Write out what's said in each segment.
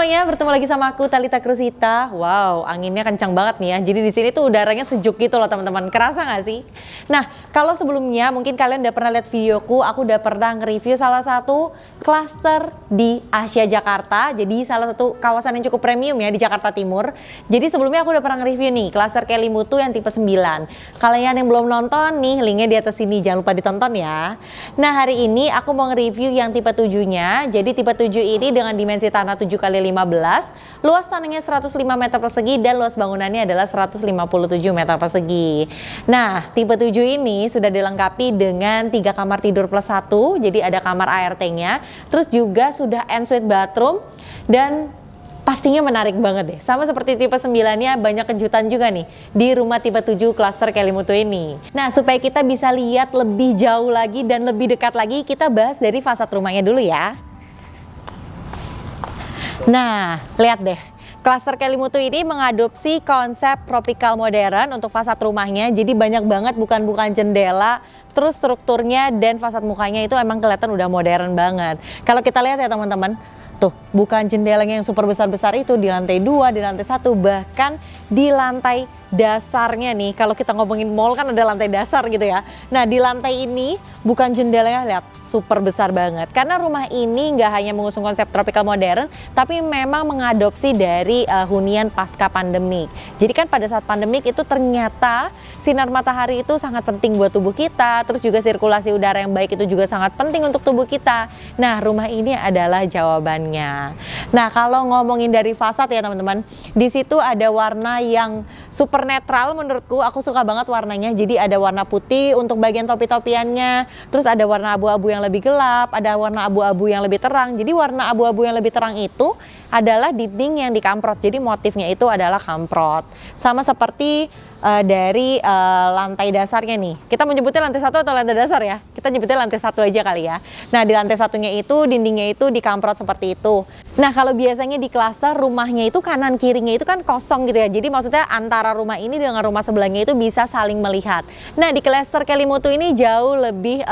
semuanya, bertemu lagi sama aku Talitha Krusita. Wow, anginnya kencang banget nih ya. Jadi di sini tuh udaranya sejuk gitu loh teman-teman. Kerasa nggak sih? Nah, kalau sebelumnya mungkin kalian udah pernah lihat videoku, aku udah pernah nge-review salah satu klaster di Asia Jakarta. Jadi salah satu kawasan yang cukup premium ya di Jakarta Timur. Jadi sebelumnya aku udah pernah nge-review nih klaster Kelimutu yang tipe 9. Kalian yang belum nonton nih, linknya di atas sini, jangan lupa ditonton ya. Nah, hari ini aku mau nge-review yang tipe 7-nya. Jadi tipe 7 ini dengan dimensi tanah 7x15, luas tanahnya 105 meter persegi dan luas bangunannya adalah 157 meter persegi. Nah, tipe 7 ini sudah dilengkapi dengan 3 kamar tidur plus 1, jadi ada kamar ART-nya, terus juga sudah ensuite bathroom dan pastinya menarik banget deh. Sama seperti tipe 9-nya, banyak kejutan juga nih di rumah tipe 7 klaster Kelimutu ini. Nah, supaya kita bisa lihat lebih jauh lagi dan lebih dekat lagi, kita bahas dari fasad rumahnya dulu ya. Nah, lihat deh. Klaster Kelimutu ini mengadopsi konsep tropical modern untuk fasad rumahnya. Jadi banyak banget bukan jendela, terus strukturnya dan fasad mukanya itu emang kelihatan udah modern banget. Kalau kita lihat ya teman-teman, tuh bukan jendelanya yang super besar-besar itu di lantai 2, di lantai 1, bahkan di lantai dasarnya nih. Kalau kita ngomongin mall kan ada lantai dasar gitu ya. Nah, di lantai ini bukan jendelanya, lihat super besar banget. Karena rumah ini nggak hanya mengusung konsep tropical modern, tapi memang mengadopsi dari hunian pasca pandemik. Jadi kan pada saat pandemik itu ternyata sinar matahari itu sangat penting buat tubuh kita. Terus juga sirkulasi udara yang baik itu juga sangat penting untuk tubuh kita. Nah, rumah ini adalah jawabannya. Nah, kalau ngomongin dari fasad ya teman-teman, di situ ada warna yang super netral menurutku, aku suka banget warnanya. Jadi ada warna putih untuk bagian topi-topiannya, terus ada warna abu-abu yang lebih gelap, ada warna abu-abu yang lebih terang. Jadi warna abu-abu yang lebih terang itu adalah dinding yang dikamprot, jadi motifnya itu adalah kamprot. Sama seperti dari lantai dasarnya nih. Kita menyebutnya lantai 1 atau lantai dasar ya? Kita nyebutnya lantai 1 aja kali ya. Nah, di lantai satunya itu dindingnya itu dikamprot seperti itu. Nah, kalau biasanya di klaster rumahnya itu kanan kirinya itu kan kosong gitu ya. Jadi maksudnya antara rumah ini dengan rumah sebelahnya itu bisa saling melihat. Nah, di klaster Kelimutu ini jauh lebih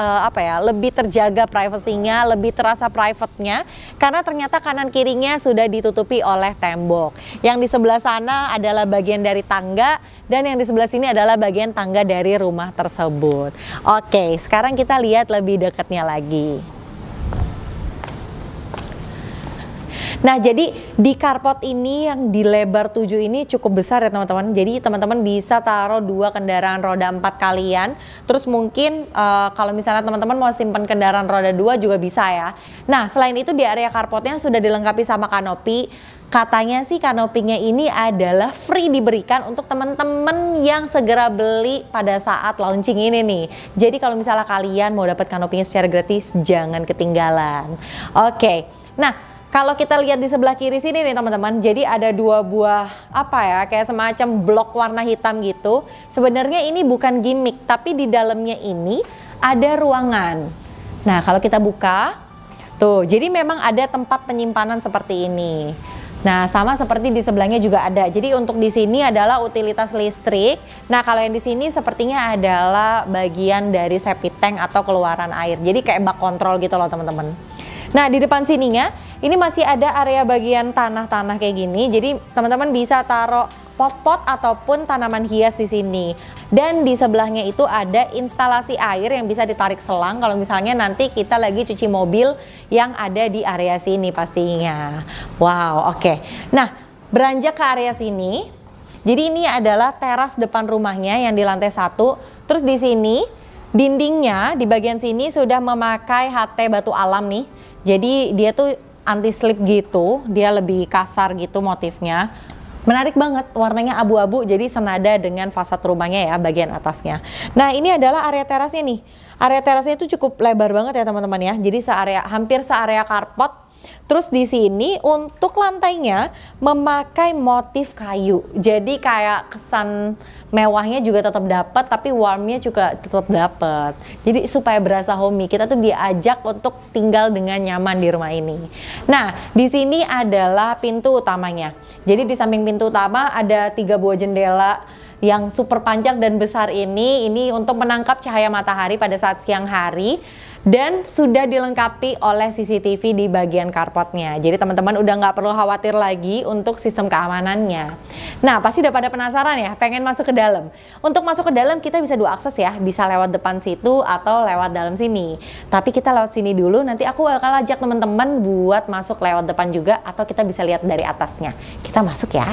lebih terjaga privasinya, lebih terasa private-nya karena ternyata kanan kirinya sudah ditutupi oleh tembok. Yang di sebelah sana adalah bagian dari tangga dan yang di sebelah sini adalah bagian tangga dari rumah tersebut. Oke, sekarang kita lihat lebih dekatnya lagi. Nah, jadi di carport ini yang di lebar 7 ini cukup besar ya teman-teman. Jadi teman-teman bisa taruh 2 kendaraan roda 4 kalian. Terus mungkin kalau misalnya teman-teman mau simpan kendaraan roda 2 juga bisa ya. Nah, selain itu di area carportnya sudah dilengkapi sama kanopi. Katanya sih kanopinya ini adalah free diberikan untuk teman-teman yang segera beli pada saat launching ini nih. Jadi kalau misalnya kalian mau dapat kanopinya secara gratis, jangan ketinggalan. Oke, nah kalau kita lihat di sebelah kiri sini nih teman-teman, jadi ada 2 buah kayak semacam blok warna hitam gitu. Sebenarnya ini bukan gimmick, tapi di dalamnya ini ada ruangan. Nah, kalau kita buka, tuh, jadi memang ada tempat penyimpanan seperti ini. Nah, sama seperti di sebelahnya juga ada. Jadi untuk di sini adalah utilitas listrik. Nah, kalau yang di sini sepertinya adalah bagian dari septic tank atau keluaran air. Jadi kayak bak kontrol gitu loh teman-teman. Nah, di depan sininya ini masih ada area bagian tanah-tanah kayak gini. Jadi teman-teman bisa taruh pot-pot ataupun tanaman hias di sini. Dan di sebelahnya itu ada instalasi air yang bisa ditarik selang kalau misalnya nanti kita lagi cuci mobil yang ada di area sini pastinya. Wow, oke. Nah, beranjak ke area sini. Jadi ini adalah teras depan rumahnya yang di lantai 1. Terus di sini dindingnya di bagian sini sudah memakai HT batu alam nih. Jadi dia tuh anti slip gitu, dia lebih kasar gitu motifnya. Menarik banget, warnanya abu-abu jadi senada dengan fasad rumahnya ya bagian atasnya. Nah, ini adalah area terasnya nih. Area terasnya itu cukup lebar banget ya teman-teman ya. Jadi hampir searea carport. Terus di sini untuk lantainya memakai motif kayu. Jadi kayak kesan mewahnya juga tetap dapat, tapi warmnya juga tetap dapat. Jadi supaya berasa homey, kita tuh diajak untuk tinggal dengan nyaman di rumah ini. Nah, di sini adalah pintu utamanya. Jadi di samping pintu utama ada 3 buah jendela yang super panjang dan besar ini untuk menangkap cahaya matahari pada saat siang hari. Dan sudah dilengkapi oleh CCTV di bagian carportnya. Jadi teman-teman udah nggak perlu khawatir lagi untuk sistem keamanannya. Nah, pasti udah pada penasaran ya, pengen masuk ke dalam. Untuk masuk ke dalam kita bisa dua akses ya, bisa lewat depan situ atau lewat dalam sini. Tapi kita lewat sini dulu, nanti aku bakal ajak teman-teman buat masuk lewat depan juga, atau kita bisa lihat dari atasnya. Kita masuk ya.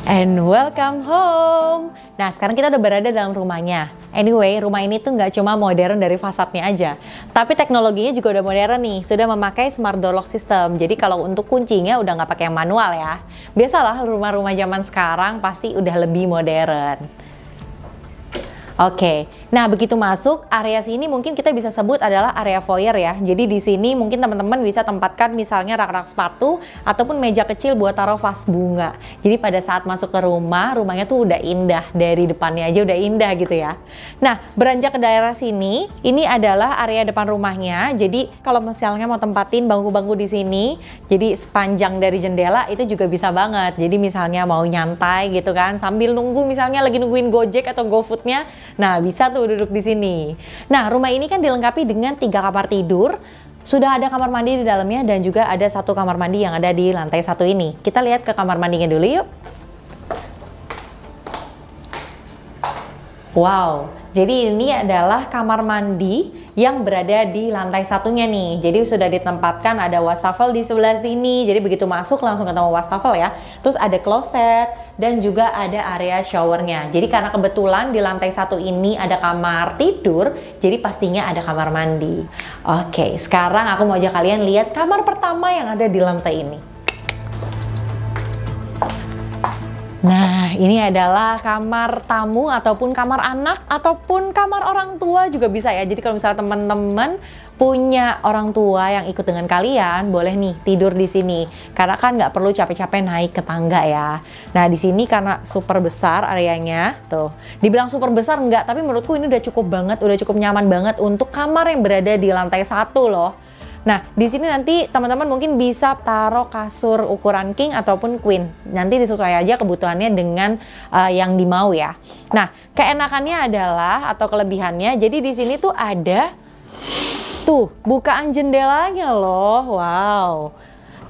And welcome home. Nah, sekarang kita udah berada dalam rumahnya. Anyway, rumah ini tuh nggak cuma modern dari fasadnya aja, tapi teknologinya juga udah modern nih. Sudah memakai smart door lock system. Jadi kalau untuk kuncinya udah nggak pakai yang manual ya. Biasalah rumah-rumah zaman sekarang pasti udah lebih modern. Oke, nah begitu masuk area sini mungkin kita bisa sebut adalah area foyer ya. Jadi di sini mungkin teman-teman bisa tempatkan misalnya rak-rak sepatu ataupun meja kecil buat taruh vas bunga. Jadi pada saat masuk ke rumah, rumahnya tuh udah indah, dari depannya aja udah indah gitu ya. Nah, beranjak ke daerah sini, ini adalah area depan rumahnya. Jadi kalau misalnya mau tempatin bangku-bangku di sini, jadi sepanjang dari jendela itu juga bisa banget. Jadi misalnya mau nyantai gitu kan, sambil nunggu misalnya lagi nungguin Gojek atau GoFood-nya. Nah, bisa tuh duduk di sini. Nah, rumah ini kan dilengkapi dengan 3 kamar tidur. Sudah ada kamar mandi di dalamnya dan juga ada 1 kamar mandi yang ada di lantai 1 ini. Kita lihat ke kamar mandinya dulu yuk. Wow, jadi ini adalah kamar mandi yang berada di lantai 1-nya nih. Jadi sudah ditempatkan ada wastafel di sebelah sini. Jadi begitu masuk langsung ketemu wastafel ya. Terus ada kloset dan juga ada area showernya. Jadi karena kebetulan di lantai 1 ini ada kamar tidur, jadi pastinya ada kamar mandi. Oke, sekarang aku mau ajak kalian lihat kamar pertama yang ada di lantai ini. Nah, ini adalah kamar tamu ataupun kamar anak ataupun kamar orang tua juga bisa ya. Jadi kalau misalnya teman-teman punya orang tua yang ikut dengan kalian, boleh nih tidur di sini. Karena kan nggak perlu capek-capek naik ke tangga ya. Nah, di sini karena super besar areanya, tuh. Dibilang super besar enggak, tapi menurutku ini udah cukup banget, udah cukup nyaman banget untuk kamar yang berada di lantai 1 loh. Nah, di sini nanti teman-teman mungkin bisa taruh kasur ukuran king ataupun queen. Nanti disesuaikan aja kebutuhannya dengan yang dimau ya. Nah, keenakannya adalah atau kelebihannya, jadi di sini tuh ada tuh bukaan jendelanya loh. Wow.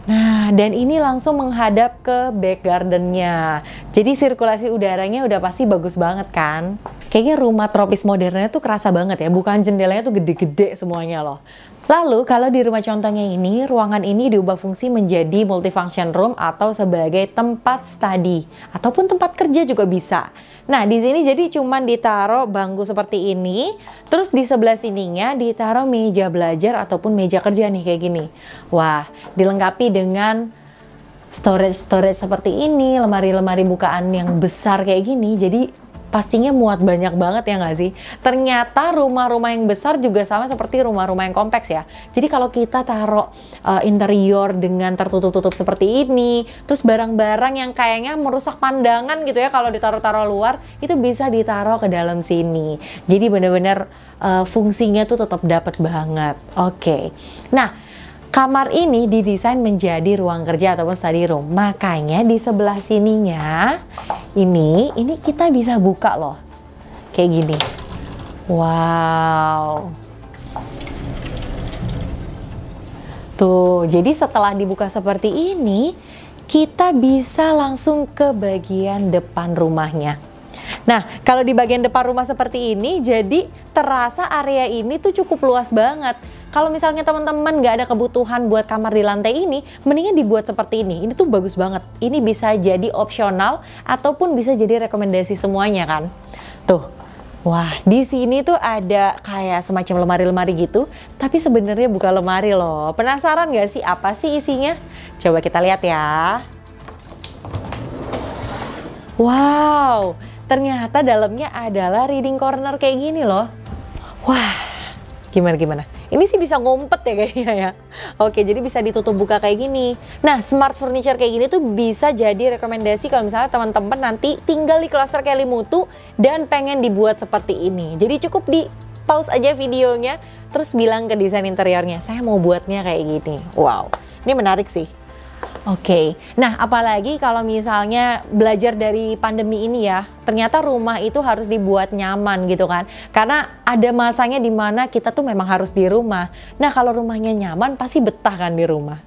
Nah, dan ini langsung menghadap ke back gardennya. Jadi sirkulasi udaranya udah pasti bagus banget kan. Kayaknya rumah tropis modernnya tuh kerasa banget ya. Bukaan jendelanya tuh gede-gede semuanya loh. Lalu kalau di rumah contohnya ini, ruangan ini diubah fungsi menjadi multifunction room atau sebagai tempat study ataupun tempat kerja juga bisa. Nah, di sini jadi cuman ditaruh bangku seperti ini, terus di sebelah sininya ditaruh meja belajar ataupun meja kerja nih kayak gini. Wah, dilengkapi dengan storage seperti ini, lemari-lemari bukaan yang besar kayak gini. Jadi pastinya muat banyak banget ya nggak sih? Ternyata rumah-rumah yang besar juga sama seperti rumah-rumah yang kompleks ya. Jadi kalau kita taruh interior dengan tertutup-tutup seperti ini, terus barang-barang yang kayaknya merusak pandangan gitu ya kalau ditaruh-taruh luar, itu bisa ditaruh ke dalam sini. Jadi benar-benar fungsinya tuh tetap dapat banget. Oke. Nah, kamar ini didesain menjadi ruang kerja ataupun study room. Makanya di sebelah sininya ini kita bisa buka loh. Kayak gini. Wow. Tuh, jadi setelah dibuka seperti ini, kita bisa langsung ke bagian depan rumahnya. Nah, kalau di bagian depan rumah seperti ini, jadi terasa area ini tuh cukup luas banget. Kalau misalnya teman-teman nggak ada kebutuhan buat kamar di lantai ini, mendingan dibuat seperti ini. Ini tuh bagus banget. Ini bisa jadi opsional ataupun bisa jadi rekomendasi semuanya kan. Tuh, wah di sini tuh ada kayak semacam lemari-lemari gitu. Tapi sebenarnya bukan lemari loh. Penasaran nggak sih apa sih isinya? Coba kita lihat ya. Wow, ternyata dalamnya adalah reading corner kayak gini loh. Wah, gimana? Ini sih bisa ngumpet ya kayaknya ya. Oke, jadi bisa ditutup buka kayak gini. Nah, smart furniture kayak gini tuh bisa jadi rekomendasi kalau misalnya teman-teman nanti tinggal di klaster Kelimutu dan pengen dibuat seperti ini. Jadi cukup pause aja videonya, terus bilang ke desain interiornya, saya mau buatnya kayak gini. Wow, ini menarik sih. Oke, nah apalagi kalau misalnya belajar dari pandemi ini ya, ternyata rumah itu harus dibuat nyaman gitu kan. Karena ada masanya dimana kita tuh memang harus di rumah. Nah kalau rumahnya nyaman pasti betah kan di rumah.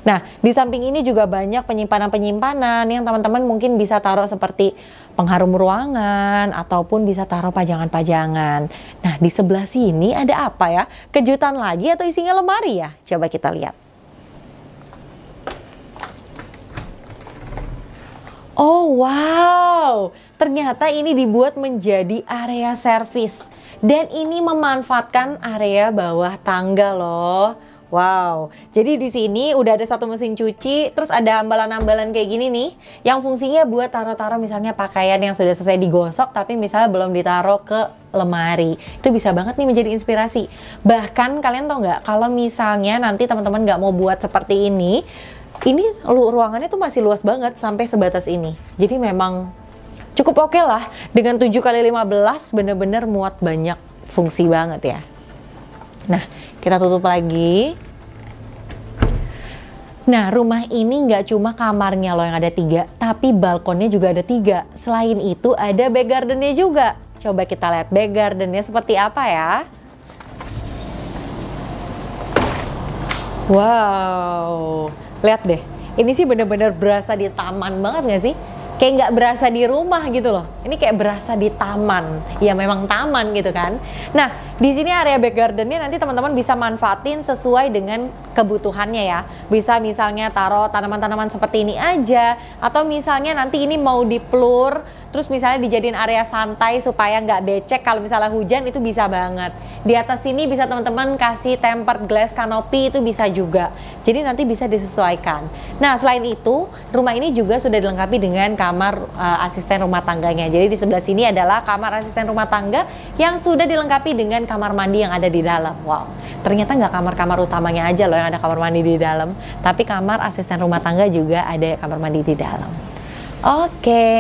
Nah di samping ini juga banyak penyimpanan-penyimpanan yang teman-teman mungkin bisa taruh seperti pengharum ruangan ataupun bisa taruh pajangan-pajangan. Nah di sebelah sini ada apa ya? Kejutan lagi atau isinya lemari ya? Coba kita lihat. Oh wow, ternyata ini dibuat menjadi area servis dan ini memanfaatkan area bawah tangga loh. Wow, jadi di sini udah ada satu mesin cuci, terus ada ambalan-ambalan kayak gini nih, yang fungsinya buat taruh-taruh misalnya pakaian yang sudah selesai digosok, tapi misalnya belum ditaruh ke lemari. Itu bisa banget nih menjadi inspirasi. Bahkan kalian tau nggak, kalau misalnya nanti teman-teman nggak mau buat seperti ini ruangannya tuh masih luas banget sampai sebatas ini. Jadi memang cukup oke lah. Dengan 7x15 bener-bener muat banyak fungsi banget ya. Nah, kita tutup lagi. Nah, rumah ini nggak cuma kamarnya loh yang ada 3, tapi balkonnya juga ada 3. Selain itu ada back gardennya juga. Coba kita lihat back gardennya seperti apa ya. Wow, lihat deh, ini sih bener-bener berasa di taman banget gak sih? Kayak nggak berasa di rumah gitu loh. Ini kayak berasa di taman. Ya memang taman gitu kan. Nah, di sini area back gardennya nanti teman-teman bisa manfaatin sesuai dengan kebutuhannya ya. Bisa misalnya taruh tanaman-tanaman seperti ini aja, atau misalnya nanti ini mau diplur, terus misalnya dijadiin area santai supaya nggak becek kalau misalnya hujan, itu bisa banget. Di atas sini bisa teman-teman kasih tempered glass canopy, itu bisa juga. Jadi nanti bisa disesuaikan. Nah, selain itu, rumah ini juga sudah dilengkapi dengan kamar asisten rumah tangganya. Jadi di sebelah sini adalah kamar asisten rumah tangga yang sudah dilengkapi dengan kamar mandi yang ada di dalam. Wow, ternyata nggak kamar-kamar utamanya aja loh yang ada kamar mandi di dalam, tapi kamar asisten rumah tangga juga ada kamar mandi di dalam. Oke.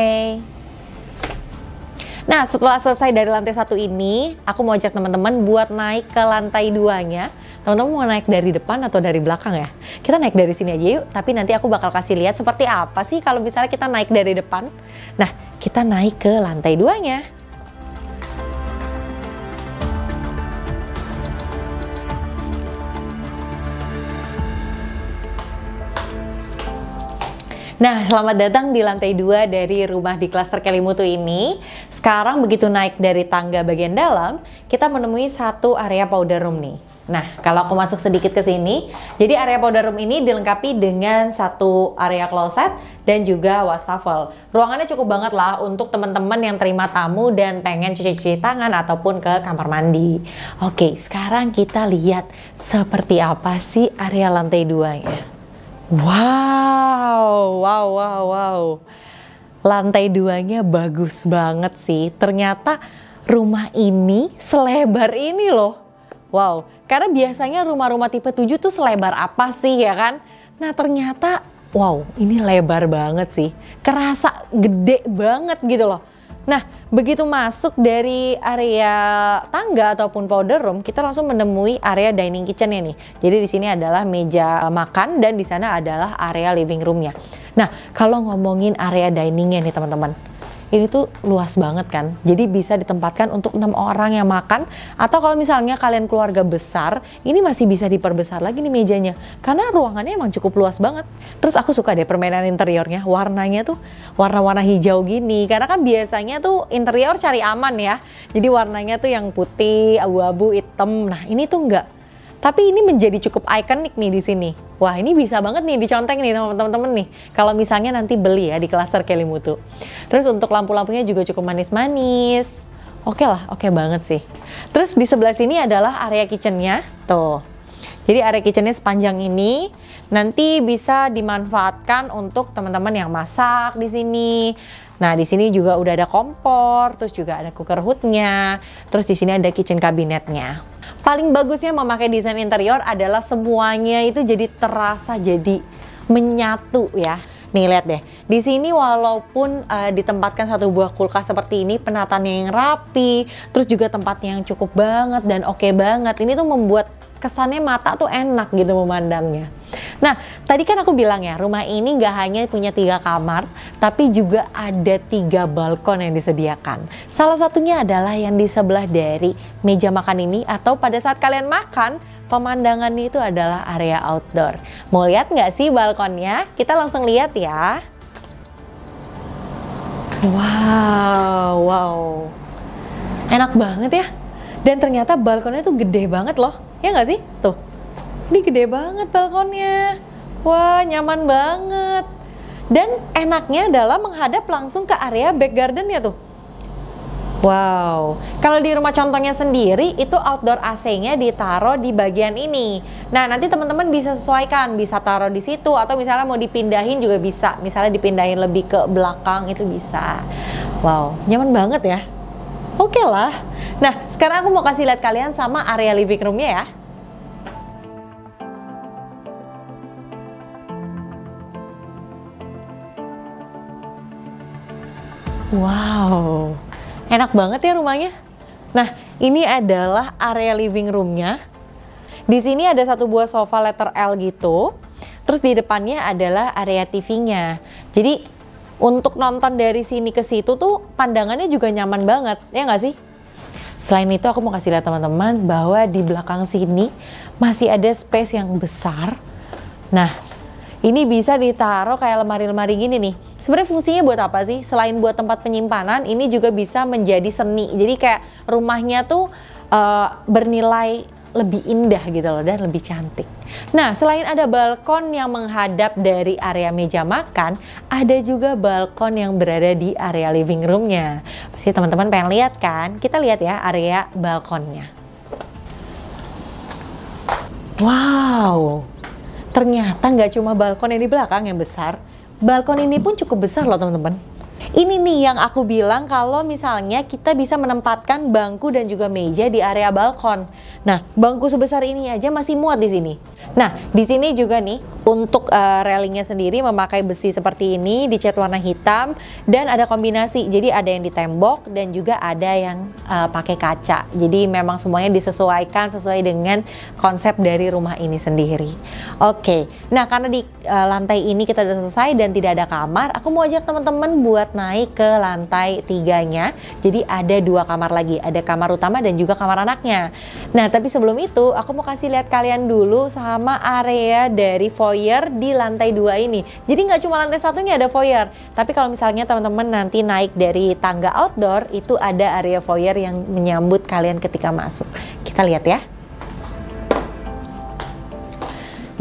Nah, setelah selesai dari lantai 1 ini, aku mau ajak teman-teman buat naik ke lantai 2-nya. Teman-teman mau naik dari depan atau dari belakang ya? Kita naik dari sini aja yuk, tapi nanti aku bakal kasih lihat seperti apa sih kalau misalnya kita naik dari depan. Nah, kita naik ke lantai 2-nya. Nah, selamat datang di lantai 2 dari rumah di klaster Kelimutu ini. Sekarang begitu naik dari tangga bagian dalam, kita menemui satu area powder room nih. Nah, kalau aku masuk sedikit ke sini, jadi area powder room ini dilengkapi dengan satu area closet dan juga wastafel. Ruangannya cukup banget lah untuk teman-teman yang terima tamu dan pengen cuci-cuci tangan ataupun ke kamar mandi. Oke, sekarang kita lihat seperti apa sih area lantai 2-nya. Wow. Lantai 2-nya bagus banget sih. Ternyata rumah ini selebar ini loh. Wow, karena biasanya rumah-rumah tipe 7 tuh selebar apa sih ya kan? Nah ternyata, wow, ini lebar banget sih. Kerasa gede banget gitu loh. Nah, begitu masuk dari area tangga ataupun powder room, kita langsung menemui area dining kitchen-nya nih. Jadi di sini adalah meja makan dan di sana adalah area living room-nya. Nah, kalau ngomongin area dining-nya nih teman-teman, ini tuh luas banget kan. Jadi bisa ditempatkan untuk 6 orang yang makan, atau kalau misalnya kalian keluarga besar, ini masih bisa diperbesar lagi nih mejanya. Karena ruangannya emang cukup luas banget. Terus aku suka deh permainan interiornya, warnanya tuh warna-warna hijau gini. Karena kan biasanya tuh interior cari aman ya. Jadi warnanya tuh yang putih, abu-abu, hitam. Nah, ini tuh enggak. Tapi ini menjadi cukup ikonik nih di sini. Wah, ini bisa banget nih dicontek nih teman-teman nih. Kalau misalnya nanti beli ya di klaster Kelimutu. Terus untuk lampu-lampunya juga cukup manis-manis. Oke lah, oke banget sih. Terus di sebelah sini adalah area kitchennya. Tuh. Jadi area kitchennya sepanjang ini nanti bisa dimanfaatkan untuk teman-teman yang masak di sini. Nah, di sini juga udah ada kompor, terus juga ada cooker hood-nya. Terus di sini ada kitchen kabinetnya. Paling bagusnya memakai desain interior adalah semuanya itu jadi terasa jadi menyatu ya. Nih lihat deh, di sini walaupun ditempatkan satu buah kulkas seperti ini, penataannya yang rapi, terus juga tempatnya yang cukup banget dan oke banget. Ini tuh membuat kesannya mata tuh enak gitu memandangnya. Nah, tadi kan aku bilang ya, rumah ini nggak hanya punya 3 kamar, tapi juga ada 3 balkon yang disediakan. Salah satunya adalah yang di sebelah dari meja makan ini, atau pada saat kalian makan, pemandangannya itu adalah area outdoor. Mau lihat nggak sih balkonnya? Kita langsung lihat ya. Wow. Enak banget ya. Dan ternyata balkonnya tuh gede banget loh. Ya nggak sih? Tuh. Ini gede banget balkonnya. Wah, nyaman banget. Dan enaknya adalah menghadap langsung ke area back garden-nya tuh. Wow. Kalau di rumah contohnya sendiri, itu outdoor AC-nya ditaruh di bagian ini. Nah, nanti teman-teman bisa sesuaikan. Bisa taruh di situ, atau misalnya mau dipindahin juga bisa. Misalnya dipindahin lebih ke belakang, itu bisa. Wow, nyaman banget ya. Oke lah. Nah, sekarang aku mau kasih lihat kalian sama area living room-nya ya. Wow, enak banget ya rumahnya. Nah, ini adalah area living room-nya. Di sini ada satu buah sofa letter L gitu. Terus di depannya adalah area TV-nya. Jadi untuk nonton dari sini ke situ tuh pandangannya juga nyaman banget, ya nggak sih? Selain itu aku mau kasih lihat teman-teman bahwa di belakang sini masih ada space yang besar. Nah, ini bisa ditaruh kayak lemari-lemari gini nih. Sebenarnya fungsinya buat apa sih? Selain buat tempat penyimpanan, ini juga bisa menjadi seni. Jadi kayak rumahnya tuh bernilai lebih indah gitu loh, dan lebih cantik. Nah, selain ada balkon yang menghadap dari area meja makan, ada juga balkon yang berada di area living room-nya. Pasti teman-teman pengen lihat kan? Kita lihat ya area balkonnya. Wow, ternyata nggak cuma balkon yang di belakang yang besar, balkon ini pun cukup besar loh teman-teman. Ini nih yang aku bilang kalau misalnya kita bisa menempatkan bangku dan juga meja di area balkon. Nah, bangku sebesar ini aja masih muat di sini. Nah, di sini juga nih untuk railingnya sendiri memakai besi seperti ini, dicat warna hitam, dan ada kombinasi. Jadi ada yang di tembok dan juga ada yang pakai kaca. Jadi memang semuanya disesuaikan sesuai dengan konsep dari rumah ini sendiri. Oke, nah karena di lantai ini kita udah selesai dan tidak ada kamar, aku mau ajak teman-teman buat naik ke lantai 3-nya. Jadi ada 2 kamar lagi, ada kamar utama dan juga kamar anaknya. Nah, tapi sebelum itu aku mau kasih lihat kalian dulu sama area dari foyer di lantai 2 ini. Jadi nggak cuma lantai satunya ada foyer, tapi kalau misalnya teman-teman nanti naik dari tangga outdoor, itu ada area foyer yang menyambut kalian ketika masuk. Kita lihat ya.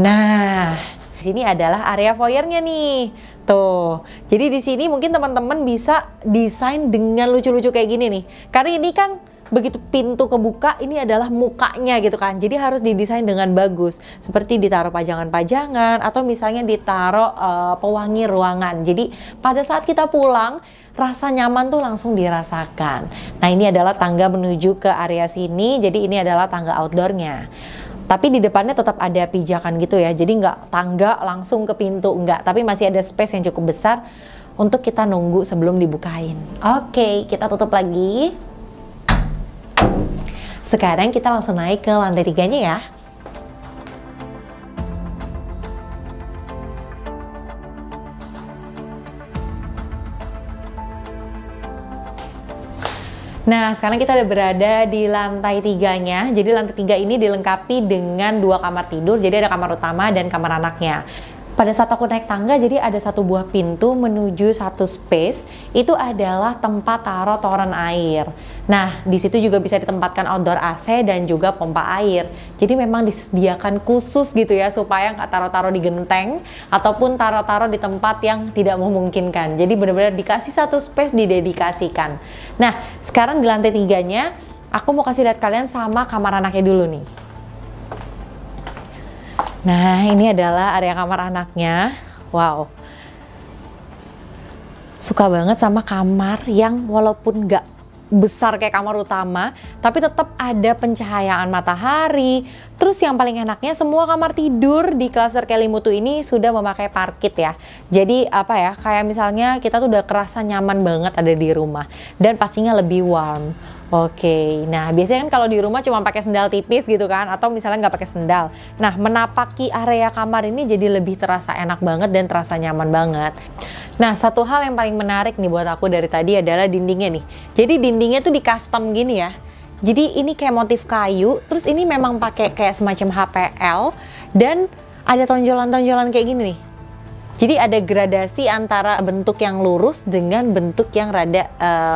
Nah, di sini adalah area foyernya nih. Tuh, jadi di sini mungkin teman-teman bisa desain dengan lucu-lucu kayak gini nih. Karena ini kan begitu pintu kebuka, ini adalah mukanya gitu kan. Jadi harus didesain dengan bagus. Seperti ditaruh pajangan-pajangan atau misalnya ditaruh pewangi ruangan. Jadi pada saat kita pulang, rasa nyaman tuh langsung dirasakan. Nah, ini adalah tangga menuju ke area sini. Jadi ini adalah tangga outdoornya. Tapi di depannya tetap ada pijakan gitu ya. Jadi nggak tangga langsung ke pintu, nggak. Tapi masih ada space yang cukup besar untuk kita nunggu sebelum dibukain. Oke, kita tutup lagi. Sekarang kita langsung naik ke lantai 3-nya ya. Nah, sekarang kita udah berada di lantai 3-nya. Jadi lantai 3 ini dilengkapi dengan 2 kamar tidur. Jadi ada kamar utama dan kamar anaknya. Pada saat aku naik tangga, jadi ada satu buah pintu menuju satu space. Itu adalah tempat taruh toren air. Nah, di situ juga bisa ditempatkan outdoor AC dan juga pompa air. Jadi memang disediakan khusus gitu ya, supaya nggak taruh-taruh di genteng ataupun taruh-taruh di tempat yang tidak memungkinkan. Jadi benar-benar dikasih satu space didedikasikan. Nah, sekarang di lantai 3-nya, aku mau kasih lihat kalian sama kamar anaknya dulu nih. Nah, ini adalah area kamar anaknya. Wow, suka banget sama kamar yang walaupun nggak besar kayak kamar utama, tapi tetap ada pencahayaan matahari. Terus yang paling enaknya semua kamar tidur di klaster Kelimutu ini sudah memakai parkit ya. Jadi apa ya, kayak misalnya kita tuh udah kerasa nyaman banget ada di rumah dan pastinya lebih warm. Oke, nah biasanya kan kalau di rumah cuma pakai sendal tipis gitu kan, atau misalnya nggak pakai sendal. Nah, menapaki area kamar ini jadi lebih terasa enak banget dan terasa nyaman banget. Nah, satu hal yang paling menarik nih buat aku dari tadi adalah dindingnya nih. Jadi dindingnya tuh di custom gini ya. Jadi ini kayak motif kayu, terus ini memang pakai kayak semacam HPL dan ada tonjolan-tonjolan kayak gini nih. Jadi ada gradasi antara bentuk yang lurus dengan bentuk yang rada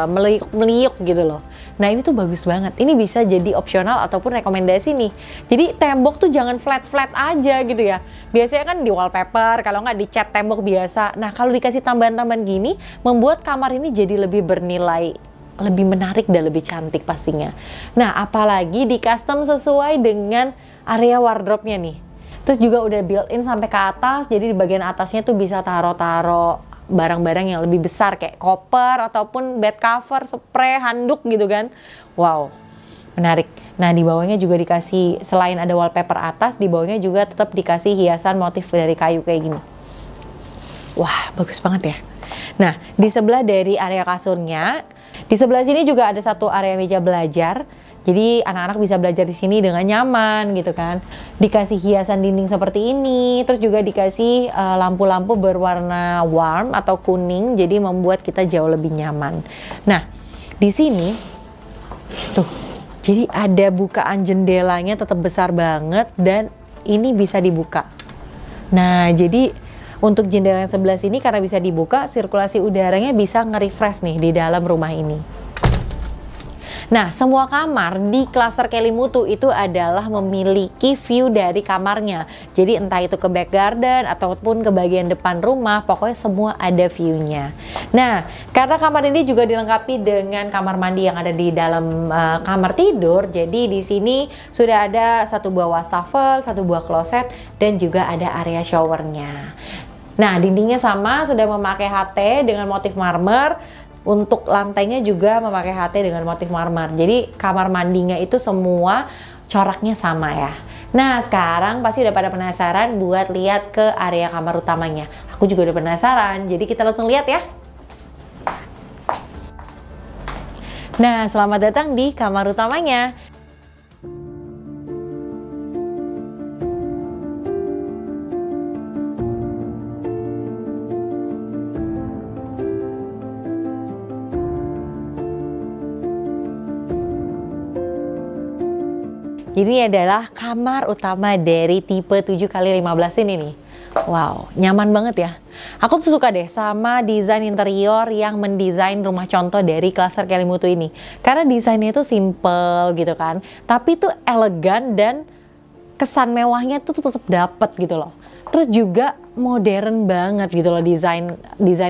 meliuk-meliuk gitu loh. Nah ini tuh bagus banget. Ini bisa jadi opsional ataupun rekomendasi nih. Jadi tembok tuh jangan flat-flat aja gitu ya. Biasanya kan di wallpaper, kalau nggak di cat tembok biasa. Nah kalau dikasih tambahan-tambahan gini, membuat kamar ini jadi lebih bernilai, lebih menarik dan lebih cantik pastinya. Nah apalagi di custom sesuai dengan area wardrobe-nya nih. Terus juga udah built-in sampai ke atas, jadi di bagian atasnya tuh bisa taro-taro barang-barang yang lebih besar kayak koper ataupun bed cover, spray, handuk gitu kan. Wow, menarik. Nah di bawahnya juga dikasih, selain ada wallpaper atas, di bawahnya juga tetap dikasih hiasan motif dari kayu kayak gini. Wah, bagus banget ya. Nah, di sebelah dari area kasurnya, di sebelah sini juga ada satu area meja belajar. Jadi anak-anak bisa belajar di sini dengan nyaman gitu kan. Dikasih hiasan dinding seperti ini, terus juga dikasih lampu-lampu berwarna warm atau kuning, jadi membuat kita jauh lebih nyaman. Nah, di sini tuh, jadi ada bukaan jendelanya tetap besar banget dan ini bisa dibuka. Nah, jadi untuk jendela yang sebelah sini karena bisa dibuka, sirkulasi udaranya bisa nge-refresh nih di dalam rumah ini. Nah, semua kamar di klaster Kelimutu itu adalah memiliki view dari kamarnya. Jadi entah itu ke back garden ataupun ke bagian depan rumah, pokoknya semua ada view-nya. Nah, karena kamar ini juga dilengkapi dengan kamar mandi yang ada di dalam kamar tidur, jadi di sini sudah ada satu buah wastafel, satu buah kloset, dan juga ada area showernya. Nah, dindingnya sama, sudah memakai HT dengan motif marmer. Untuk lantainya juga memakai HT dengan motif marmer. Jadi kamar mandinya itu semua coraknya sama ya. Nah sekarang pasti udah pada penasaran buat lihat ke area kamar utamanya. Aku juga udah penasaran, jadi kita langsung lihat ya. Nah selamat datang di kamar utamanya. Ini adalah kamar utama dari tipe 7x15 ini nih. Wow, nyaman banget ya. Aku tuh suka deh sama desain interior yang mendesain rumah contoh dari klaster Kelimutu ini. Karena desainnya itu simple gitu kan, tapi tuh elegan dan kesan mewahnya tuh tetap dapet gitu loh. Terus juga modern banget gitu loh desain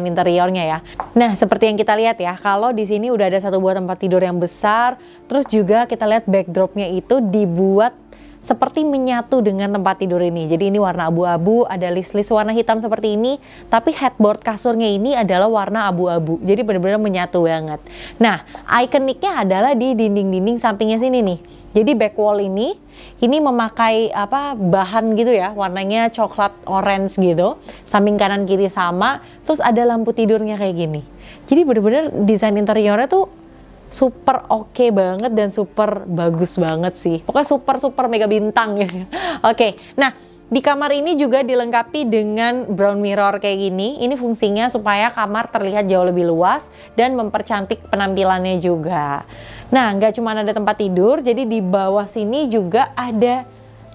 interiornya ya. Nah, seperti yang kita lihat ya, kalau di sini udah ada satu buah tempat tidur yang besar, terus juga kita lihat backdropnya itu dibuat seperti menyatu dengan tempat tidur ini. Jadi ini warna abu-abu, ada list-list warna hitam seperti ini, tapi headboard kasurnya ini adalah warna abu-abu. Jadi benar-benar menyatu banget. Nah, ikoniknya adalah di dinding-dinding sampingnya sini nih. Jadi back wall ini memakai bahan gitu ya, warnanya coklat orange gitu. Samping kanan kiri sama, terus ada lampu tidurnya kayak gini. Jadi benar-benar desain interiornya tuh super oke banget dan super bagus banget sih. Pokoknya super mega bintang gitu. Oke, nah di kamar ini juga dilengkapi dengan brown mirror kayak gini. Ini fungsinya supaya kamar terlihat jauh lebih luas dan mempercantik penampilannya juga. Nah, nggak cuma ada tempat tidur, jadi di bawah sini juga ada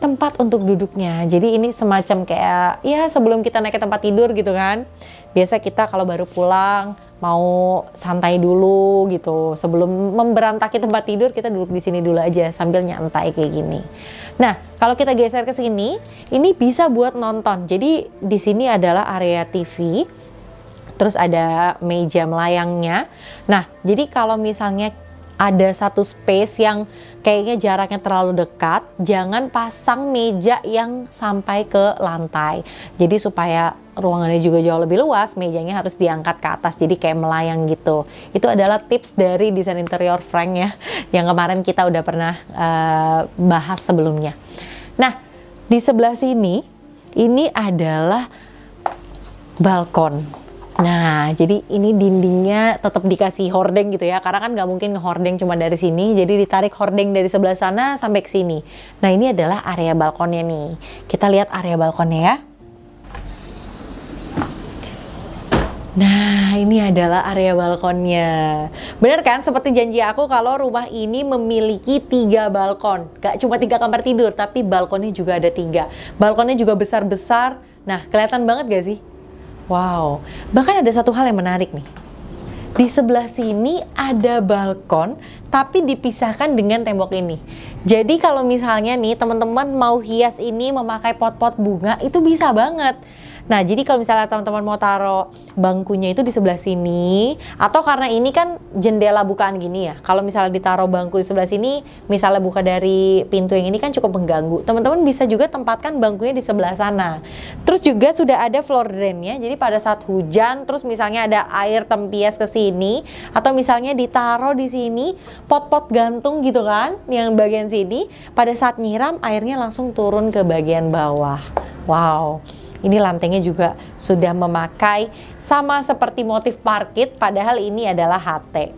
tempat untuk duduknya. Jadi ini semacam kayak ya sebelum kita naik ke tempat tidur gitu kan. Biasa kita kalau baru pulang mau santai dulu gitu, sebelum memberantaki tempat tidur kita duduk di sini dulu aja sambil nyantai kayak gini. Nah, kalau kita geser ke sini, ini bisa buat nonton. Jadi di sini adalah area TV, terus ada meja melayangnya. Nah, jadi kalau misalnya ada satu space yang kayaknya jaraknya terlalu dekat, jangan pasang meja yang sampai ke lantai. Jadi supaya ruangannya juga jauh lebih luas, mejanya harus diangkat ke atas, jadi kayak melayang gitu. Itu adalah tips dari desain interior Frank ya, yang kemarin kita udah pernah bahas sebelumnya. Nah, di sebelah sini, ini adalah balkon. Nah, jadi ini dindingnya tetap dikasih hordeng gitu ya, karena kan nggak mungkin ngehordeng cuma dari sini, jadi ditarik hordeng dari sebelah sana sampai ke sini. Nah, ini adalah area balkonnya nih. Kita lihat area balkonnya ya. Nah, ini adalah area balkonnya. Bener kan, seperti janji aku kalau rumah ini memiliki 3 balkon. Gak cuma 3 kamar tidur, tapi balkonnya juga ada 3. Balkonnya juga besar-besar. Nah, kelihatan banget gak sih? Wow, bahkan ada satu hal yang menarik nih. Di sebelah sini ada balkon, tapi dipisahkan dengan tembok ini. Jadi kalau misalnya nih teman-teman mau hias ini memakai pot-pot bunga, itu bisa banget. Nah, jadi kalau misalnya teman-teman mau taruh bangkunya itu di sebelah sini, atau karena ini kan jendela bukaan gini ya, kalau misalnya ditaruh bangku di sebelah sini, misalnya buka dari pintu yang ini kan cukup mengganggu. Teman-teman bisa juga tempatkan bangkunya di sebelah sana. Terus juga sudah ada floor drainnya, jadi pada saat hujan, terus misalnya ada air tempias ke sini, atau misalnya ditaruh di sini pot-pot gantung gitu kan, yang bagian sini, pada saat nyiram airnya langsung turun ke bagian bawah. Wow. Ini lantainya juga sudah memakai sama seperti motif parkit, padahal ini adalah HT.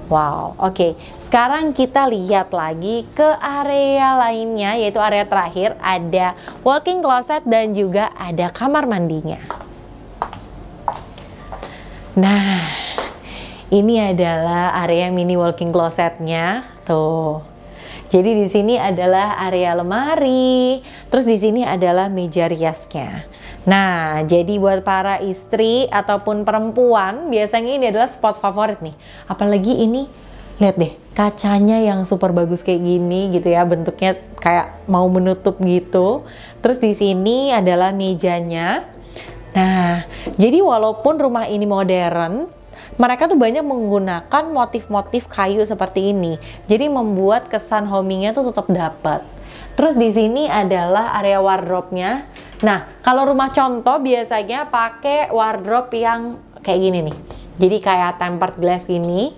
Wow, oke. Sekarang kita lihat lagi ke area lainnya, yaitu area terakhir, ada walk-in closet dan juga ada kamar mandinya. Nah, ini adalah area mini walk-in closetnya, tuh. Jadi di sini adalah area lemari, terus di sini adalah meja riasnya. Nah, jadi buat para istri ataupun perempuan, biasanya ini adalah spot favorit nih. Apalagi ini, lihat deh, kacanya yang super bagus kayak gini gitu ya, bentuknya kayak mau menutup gitu. Terus di sini adalah mejanya. Nah, jadi walaupun rumah ini modern, mereka tuh banyak menggunakan motif-motif kayu seperti ini. Jadi membuat kesan homingnya tuh tetap dapat. Terus di sini adalah area wardrobe-nya. Nah, kalau rumah contoh biasanya pakai wardrobe yang kayak gini nih. Jadi kayak tempered glass gini.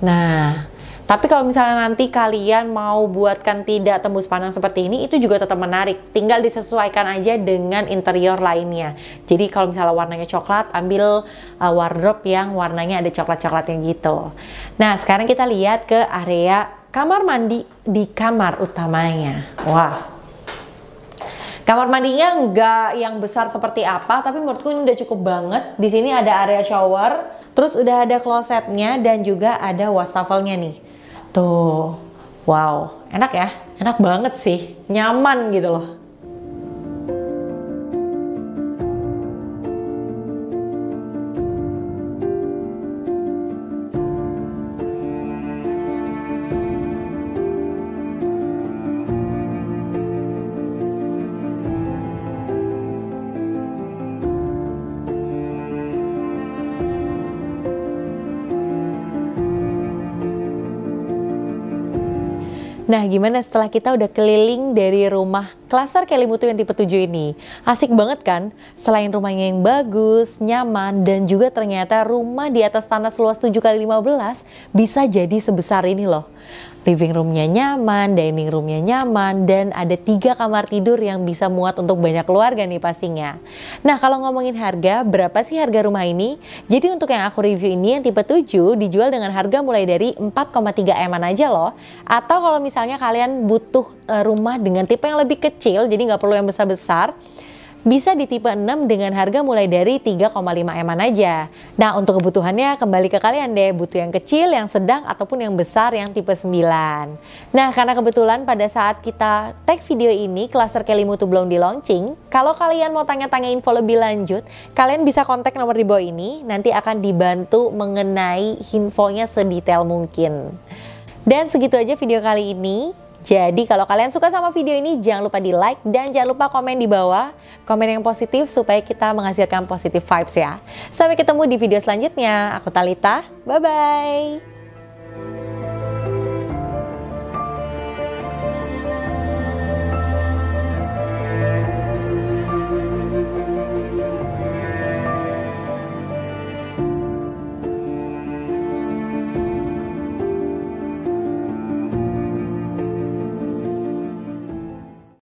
Nah, tapi kalau misalnya nanti kalian mau buatkan tidak tembus pandang seperti ini, itu juga tetap menarik. Tinggal disesuaikan aja dengan interior lainnya. Jadi kalau misalnya warnanya coklat, ambil wardrobe yang warnanya ada coklat-coklatnya gitu. Nah, sekarang kita lihat ke area kamar mandi di kamar utamanya. Wah. Kamar mandinya nggak yang besar seperti apa, tapi menurutku ini udah cukup banget. Di sini ada area shower, terus udah ada klosetnya dan juga ada wastafelnya nih. Tuh, wow, enak ya, enak banget sih, nyaman gitu loh. Nah, gimana setelah kita udah keliling dari rumah klaster Kelimutu yang tipe 7 ini? Asik banget kan? Selain rumahnya yang bagus, nyaman, dan juga ternyata rumah di atas tanah seluas 7x15 bisa jadi sebesar ini loh. Living roomnya nyaman, dining roomnya nyaman, dan ada 3 kamar tidur yang bisa muat untuk banyak keluarga nih pastinya. Nah, kalau ngomongin harga, berapa sih harga rumah ini? Jadi untuk yang aku review ini yang tipe 7 dijual dengan harga mulai dari 4,3 M-an aja loh. Atau kalau misalnya kalian butuh rumah dengan tipe yang lebih kecil, jadi nggak perlu yang besar-besar, bisa di tipe 6 dengan harga mulai dari 3,5 M-an aja. Nah, untuk kebutuhannya kembali ke kalian deh, butuh yang kecil, yang sedang, ataupun yang besar yang tipe 9. Nah, karena kebetulan pada saat kita tag video ini, klaster Kelimutu belum di launching, kalau kalian mau tanya-tanya info lebih lanjut, kalian bisa kontak nomor di bawah ini, nanti akan dibantu mengenai infonya sedetail mungkin. Dan segitu aja video kali ini. Jadi kalau kalian suka sama video ini, jangan lupa di like dan jangan lupa komen di bawah. Komen yang positif supaya kita menghasilkan positive vibes ya. Sampai ketemu di video selanjutnya. Aku Talita, bye-bye.